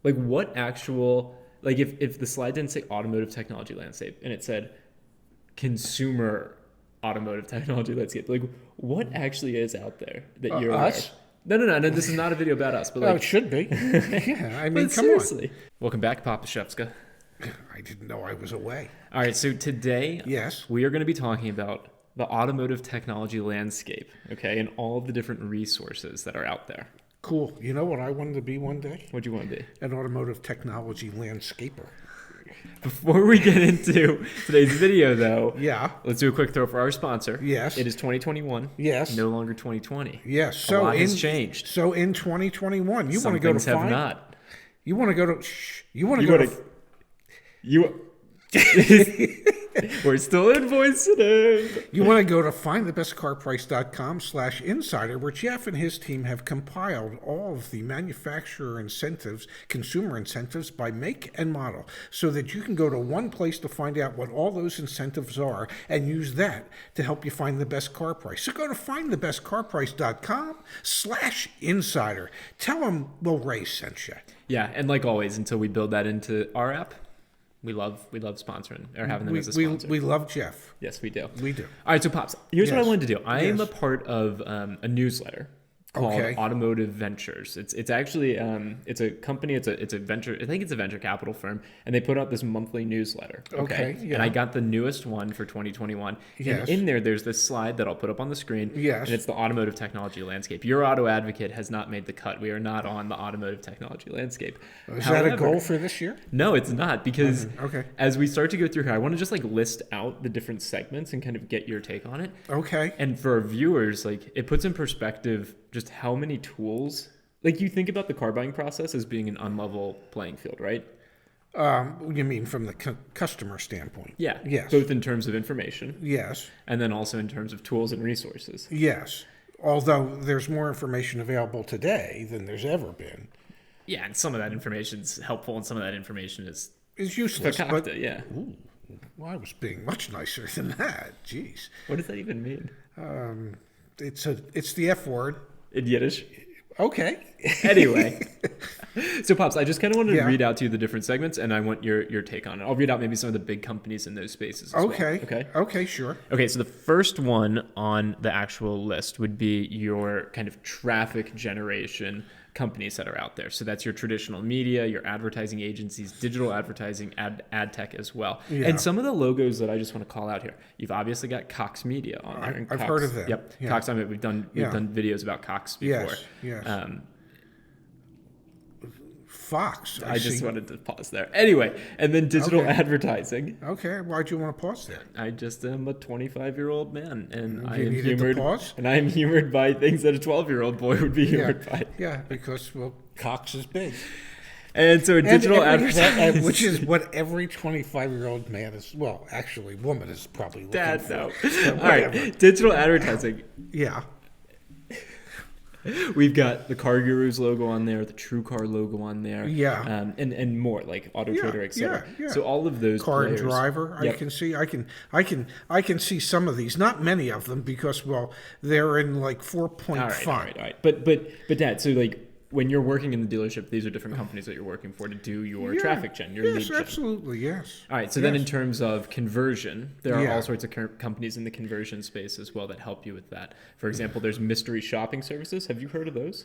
Like what actual, like if the slide didn't say automotive technology landscape and it said consumer automotive technology landscape, like what actually is out there that you're aware of? Us? No. This is not a video about us, but Oh, like, it should be. Yeah, I mean, but come on. seriously. Welcome back, Papa Shevska. I didn't know I was away. All right, so today Yes. we are going to be talking about the automotive technology landscape, okay, and all of the different resources that are out there. Cool. You know what I wanted to be one day? What do you want to be? An automotive technology landscaper. Before we get into today's video, though, Yeah. let's do a quick throw for our sponsor. Yes. It is 2021. Yes. No longer 2020. Yes. A So lot has changed. So in 2021, you Some want to go to things have find. not. You want to go to. You want to You go wanna- to. You. We're still invoicing him. You want to go to findthebestcarprice.com/insider, where Jeff and his team have compiled all of the manufacturer incentives, consumer incentives by make and model, so that you can go to one place to find out what all those incentives are and use that to help you find the best car price. So go to findthebestcarprice.com/insider. Tell them Will Ray sent you. Yeah, and like always, until we build that into our app, we love sponsoring or having them as a sponsor. We love Jeff. Yes, we do. We do. All right, so Pops, here's what I Yes. wanted to do. I am Yes. a part of a newsletter called Okay. Automotive Ventures. It's actually it's a company. It's a venture. I think it's a venture capital firm, and they put out this monthly newsletter. Okay, yeah. And I got the newest one for 2021. Yes. And in there, there's this slide that I'll put up on the screen. Yes. And it's the automotive technology landscape. Your auto advocate has not made the cut. We are not on the automotive technology landscape. Is that a However, goal for this year? No, it's not, because Okay. as we start to go through here, I want to just like list out the different segments and kind of get your take on it. Okay. And for our viewers, like it puts in perspective just how many tools, like you think about the car buying process as being an unlevel playing field, right? You mean from the customer standpoint? Yeah. Yes. Both in terms of information Yes. and then also in terms of tools and resources. Yes. Although there's more information available today than there's ever been. Yeah, and some of that information is helpful and some of that information is It's useless. But, fakakta, yeah. ooh, well, I was being much nicer than that. Jeez. What does that even mean? It's the F word. In Yiddish? Okay. Anyway, so Pops, I just kind of wanted to Yeah. read out to you the different segments, and I want your take on it. I'll read out maybe some of the big companies in those spaces as Okay. well. Okay. Okay, sure. Okay, so the first one on the actual list would be your kind of traffic generation companies that are out there. So that's your traditional media, your advertising agencies, digital advertising, ad tech as well. Yeah. And some of the logos that I just want to call out here. You've obviously got Cox Media on there. and I've Cox, heard of them. Yep. Yeah. Cox. I mean, we've done Yeah. videos about Cox before. Yes. Yes. Um, Fox. I just see. wanted to pause there. Anyway, and then digital Okay. advertising. Okay. Why'd you want to pause there? I just am a 25-year-old man, and I You am needed to humored. pause? And I am humored by things that a 12-year-old boy would be humored by. Yeah, because, well, Cox is big. And so, digital advertising. Which is what every 25-year-old man is, well, actually, woman is probably looking Dad, for. no. But All right, whatever. digital advertising. Yeah. We've got the Car Gurus logo on there, the True Car logo on there, Yeah. and more like Auto Trader, etc. yeah. So all of those Car players, and driver. Yep. I can see some of these. Not many of them because, well, they're in like 4-point All font. right. But Dad, so like when you're working in the dealership, these are different companies that you're working for to do your Yeah. traffic gen, your Yes, lead gen. absolutely, yes. All right. So then, in Yes. terms of conversion, there are Yeah. all sorts of companies in the conversion space as well that help you with that. For example, there's mystery shopping services. Have you heard of those?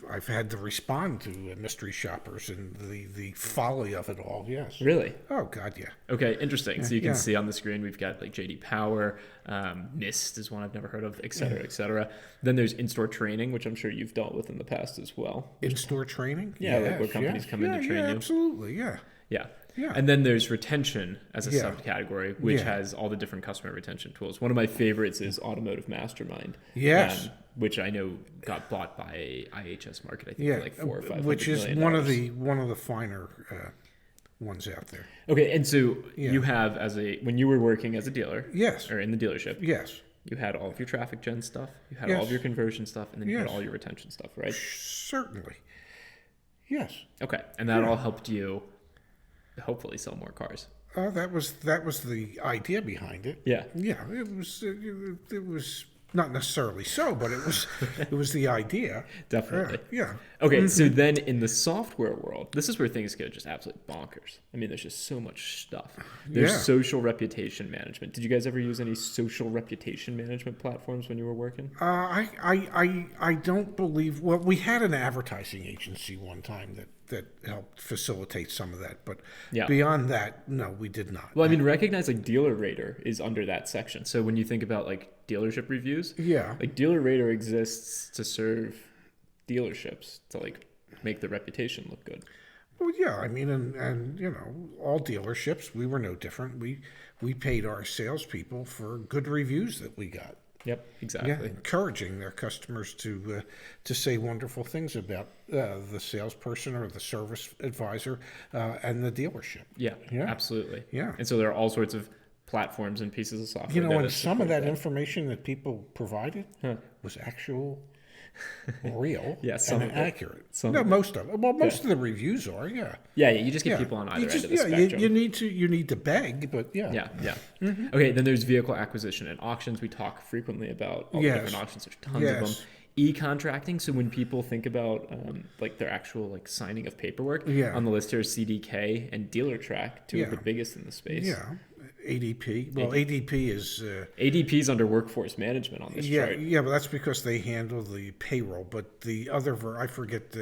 I've had to respond to mystery shoppers and the folly of it all. Yes. Really? Oh God, yeah. Okay, interesting. So you can Yeah. see on the screen we've got like JD Power, Mist is one I've never heard of, et cetera, et cetera. Then there's in-store training, which I'm sure you've dealt with in the past as well. In-store training. Yeah, like Yes, where companies yes. come in to train yeah, you. Absolutely, yeah. Yeah. Yeah. And then there's retention as a Yeah. subcategory, which Yeah. has all the different customer retention tools. One of my favorites is Automotive Mastermind. Yes. Which I know got bought by IHS Market, I think, Yeah, for like $400 or $500 which is million. one of the finer ones out there. Okay, and so Yeah. you have when you were working as a dealer, Yes. or in the dealership, Yes. you had all of your traffic gen stuff, you had Yes. all of your conversion stuff, and then you had Yes. all your retention stuff, right? Certainly. Yes. Okay, and that all helped you hopefully sell more cars. That was the idea behind it. Yeah. Yeah. It was not necessarily so, but it was the idea. Definitely. Yeah. Okay, so then in the software world, this is where things go just absolutely bonkers. I mean, there's just so much stuff. There's Yeah. social reputation management. Did you guys ever use any social reputation management platforms when you were working? I don't believe. Well, we had an advertising agency one time that helped facilitate some of that, but Yeah. beyond that, no, we did not. Well, I mean, recognize like Dealer Rater is under that section. So when you think about like dealership reviews, Yeah. like Dealer Rater exists to serve dealerships to like make the reputation look good. Well, yeah, I mean, and all dealerships, we were no different. We paid our salespeople for good reviews that we got. Yep, Yeah, exactly. encouraging their customers to say wonderful things about the salesperson or the service advisor and the dealership. Yeah, Yeah. absolutely. Yeah. And so there are all sorts of platforms and pieces of software. You know, there and that some of support that information that people provided Huh. was actual, real, Yeah, some and of it. accurate. Some No, of it. most of it. Well, most of the reviews are. Yeah. Yeah, you just get Yeah. people on You either just- end of the yeah, spectrum. you need to beg, but yeah. Yeah, yeah. Okay, then there's vehicle acquisition and auctions. We talk frequently about all the Yes. different auctions. There's tons of Yes. them. E-contracting. So when people think about like their actual like signing of paperwork, Yeah. on the list here is CDK and DealerTrack, two of the Yeah. biggest in the space. Yeah. ADP. Well, ADP is. ADP's under workforce management on this Yeah, chart. yeah, but that's because they handle the payroll. But the other, I forget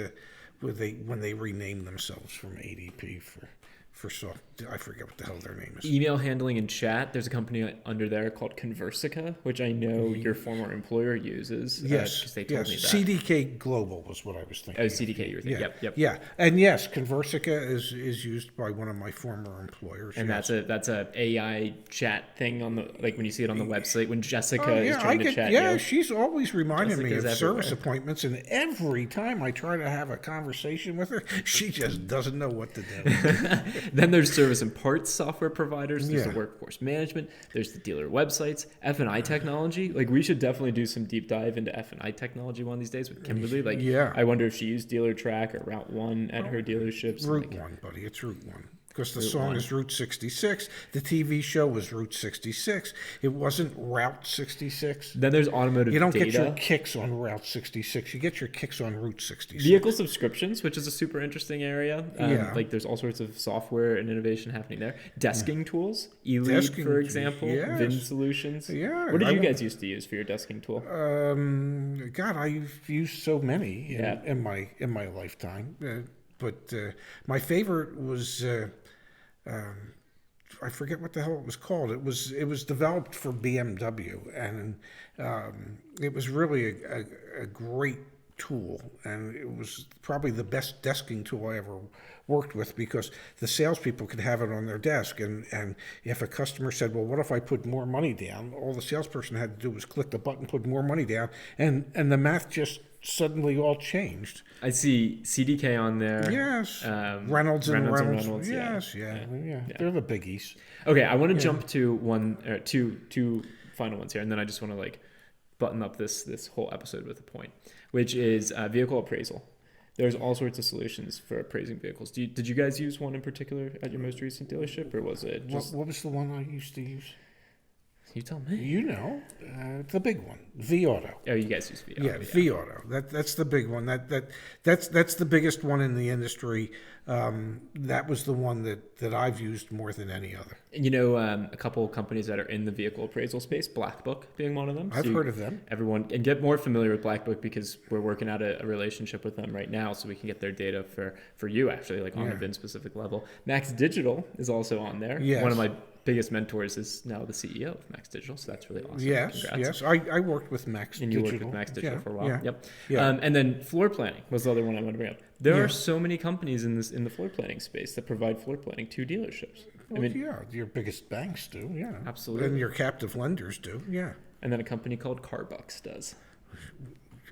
when they renamed themselves from ADP for soft. I forget what the hell their name is. Email handling and chat. There's a company under there called Conversica, which I know your former employer uses. Yes, because they told yes. me that. CDK Global was what I was thinking. Oh, of. CDK, you were thinking. Yeah, Yep. yeah, and yes, Conversica is used by one of my former employers. And yes. that's a AI chat thing on the like when you see it on the website when Jessica Oh, is yeah, trying to chat yeah, you. she's always reminding me of Jessica's service everywhere. appointments, and every time I try to have a conversation with her, she just doesn't know what to do. Then there's service and parts software providers. There's Yeah. the workforce management. There's the dealer websites. F&I technology. Like we should definitely do some deep dive into F&I technology one of these days with Kimberly. Like Yeah. I wonder if she used DealerTrack or Route One at her dealerships. Route Like, 1, buddy. It's Route 1. Because the song 1. is Route 66. The TV show was Route 66. It wasn't Route 66. then there's automotive You don't data. get your kicks on Route 66. You get your kicks on Route 66. Vehicle subscriptions, which is a super interesting area. Yeah. Like there's all sorts of software and innovation happening there. Desking tools, eLead, Desking for tools, example, yes. VIN solutions. Yeah, What did I you won't- guys used to use for your desking tool? God, I've used so many Yeah. in my lifetime. But my favorite was I forget what the hell it was called. It was developed for BMW, and it was really a great tool, and it was probably the best desking tool I ever worked with because the salespeople could have it on their desk, and if a customer said, "Well, what if I put more money down?" All the salesperson had to do was click the button, put more money down, and the math just suddenly all changed. I see CDK on there. Yes, Reynolds and Reynolds. Reynolds, yeah. Yes, yeah. Yeah. They're the biggies. Okay, I want to jump to two final ones here, and then I just want to like button up this whole episode with a point, which is vehicle appraisal. There's all sorts of solutions for appraising vehicles. Did you guys use one in particular at your most recent dealership, or was it just What was the one I used to use? you tell me? You know, the big one, V-Auto. Oh, you guys use VR. Yeah, V-Auto. That's the big one. That's the biggest one in the industry. That was the one that I've used more than any other. You know, a couple of companies that are in the vehicle appraisal space, Black Book being one of them. I've heard of them. Everyone, and get more familiar with Black Book because we're working out a relationship with them right now, so we can get their data for you actually, like on a VIN specific level. Max Digital is also on there. Yes. One of my biggest mentors is now the CEO of Max Digital, so that's really awesome. Yes, Congrats. yes. I worked with Max And you Digital. worked with Max Digital Yeah, for a while. Yeah. Yep. Yeah. And then floor planning was the other one I wanted to bring up. There Yeah. are so many companies in the floor planning space that provide floor planning to dealerships. Well, yeah, your biggest banks do, yeah. Absolutely. And your captive lenders do, yeah. And then a company called Carbucks does.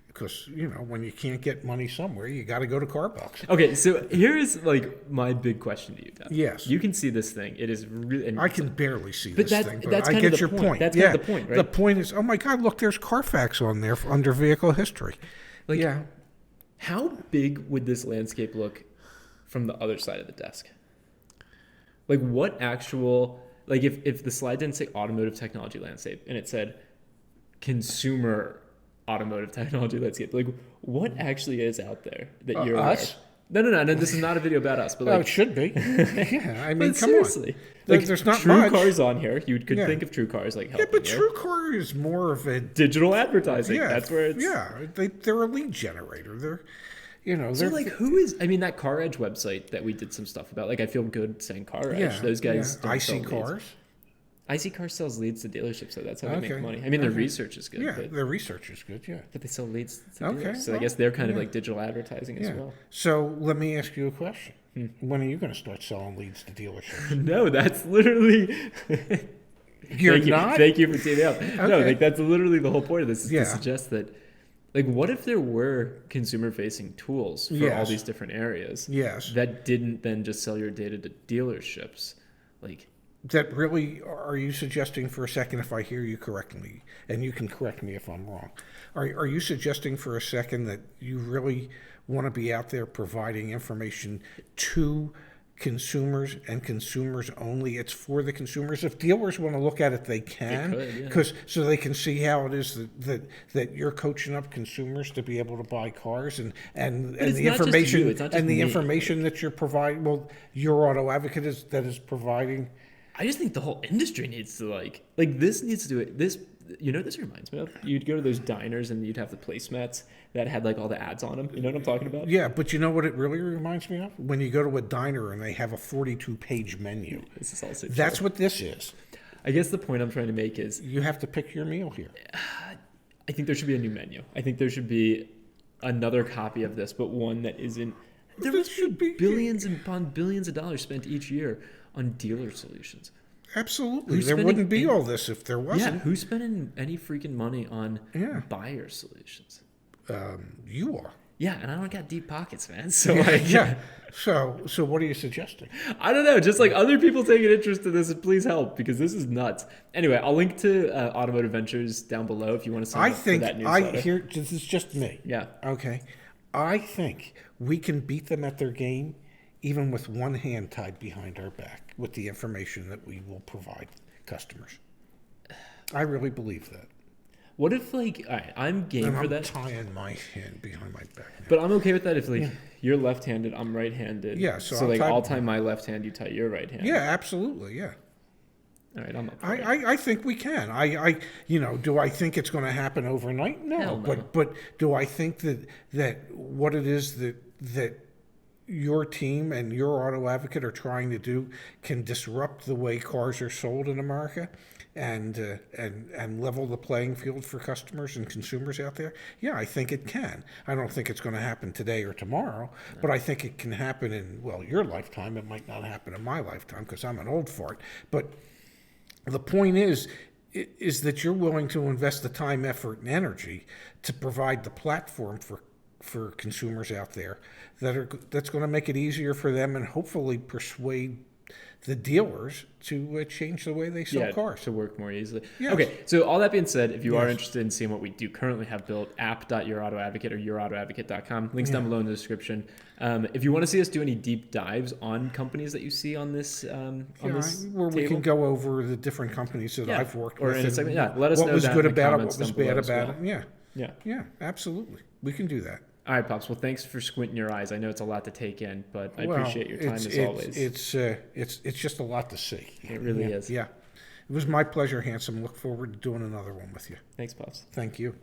Because, when you can't get money somewhere, you got to go to Carbucks. Okay, so here's like my big question to you, Deb. Yes. You can see this thing. It is really. I can barely see But this thing, but that's I kind of get the your point. That's yeah. kind of the point, right? The point is, oh my God, look, there's Carfax on there under vehicle history. Like, yeah. How big would this landscape look from the other side of the desk? Like what actual, like if the slide didn't say automotive technology landscape and it said consumer automotive technology landscape. Like, what actually is out there that you're aware us? of? No. This is not a video about us, but Oh, like, it should be. Yeah, I mean, but come seriously, on. like, There's not True much. Cars on here. You could Yeah. think of True Cars like Yeah, helping but you. True Car is more of a Digital advertising. yeah. That's where it's. Yeah, they're a lead generator. They're, So they're like, who is? I mean, that Car Edge website that we did some stuff about. Like, I feel good saying Car Edge. yeah, Those guys. Yeah. Don't I sell see leads. cars. IC Cars sells leads to dealerships, so that's how they make Okay. money. I mean, their Okay. research is good, Yeah, but, their research is good. Yeah. but they sell leads to Okay, dealers. So I well, guess they're kind of yeah. like digital advertising as Yeah. well. So let me ask you a question. When are you going to start selling leads to dealerships? No, that's literally. You're Thank you. not? Thank you for teaming up. No, Okay. like that's literally the whole point of this is Yeah. to suggest that, like, what if there were consumer-facing tools for all Yes. these different areas Yes. that didn't then just sell your data to dealerships, like. That really, are you suggesting for a second, if I hear you correctly, and you can correct me if I'm wrong, are you suggesting for a second that you really want to be out there providing information to consumers and consumers only? It's for the consumers. If dealers want to look at it, they can, could, yeah. because so they can see how it is that you're coaching up consumers to be able to buy cars and it's the not just information you, it's not just and the me. information that you're providing. Well, your auto advocate is providing. I just think the whole industry needs to like this needs to do it. This, you know, this reminds me of, you'd go to those diners and you'd have the placemats that had like all the ads on them. You know what I'm talking about? Yeah, but you know what it really reminds me of? When you go to a diner and they have a 42-page menu. This is also That's true. what this is. I guess the point I'm trying to make is You have to pick your meal here. I think there should be a new menu. I think there should be another copy of this, but one that isn't. There This must should be be- billions and upon billions of dollars spent each year on dealer solutions. Absolutely. Who's There spending wouldn't be any- all this if there Yeah, wasn't. who's spending any freaking money on Yeah. buyer solutions? You are. Yeah, and I don't got deep pockets, man. So like, Yeah. So what are you suggesting? I don't know. Just like other people taking interest in this, please help because this is nuts. Anyway, I'll link to Automotive Ventures down below if you want to sign I up for think that newsletter. this is just me. Yeah. Okay. I think we can beat them at their game even with one hand tied behind our back with the information that we will provide customers. I really believe that. What if like, all right, I'm game And for I'm that, tying my hand behind my back now. but I'm okay with that if like you're left-handed, I'm right-handed. Yeah, so so I'll like tie- I'll tie my left hand, you tie your right hand. Yeah, absolutely. Yeah. All right, I'm up for it. I think we can. Do I think it's going to happen overnight? No. Hell no. But do I think that what it is that your team and your auto advocate are trying to do can disrupt the way cars are sold in America and level the playing field for customers and consumers out there? Yeah, I think it can. I don't think it's going to happen today or tomorrow, but I think it can happen in, well, your lifetime. It might not happen in my lifetime because I'm an old fart. But the point is that you're willing to invest the time, effort, and energy to provide the platform for consumers out there that's going to make it easier for them and hopefully persuade the dealers to change the way they sell cars. to work more easily. Yes. Okay, so all that being said, if you are Yes. interested in seeing what we do currently have built, app.yourautoadvocate or yourautoadvocate.com, links down below in the description. If you want to see us do any deep dives on companies that you see on this Where we table, can go over the different companies that Yeah. I've worked or with. in a and segment, yeah, let us what know was that good in the about it, comments what was down below bad as about well. it. Yeah, Yeah. yeah, absolutely. We can do that. All right, Pops. Well, thanks for squinting your eyes. I know it's a lot to take in, but I Well, appreciate your time it's- as it's- always. It's just a lot to see. It really Yeah, is. Yeah. It was my pleasure, Handsome. Look forward to doing another one with you. Thanks, Pops. Thank you.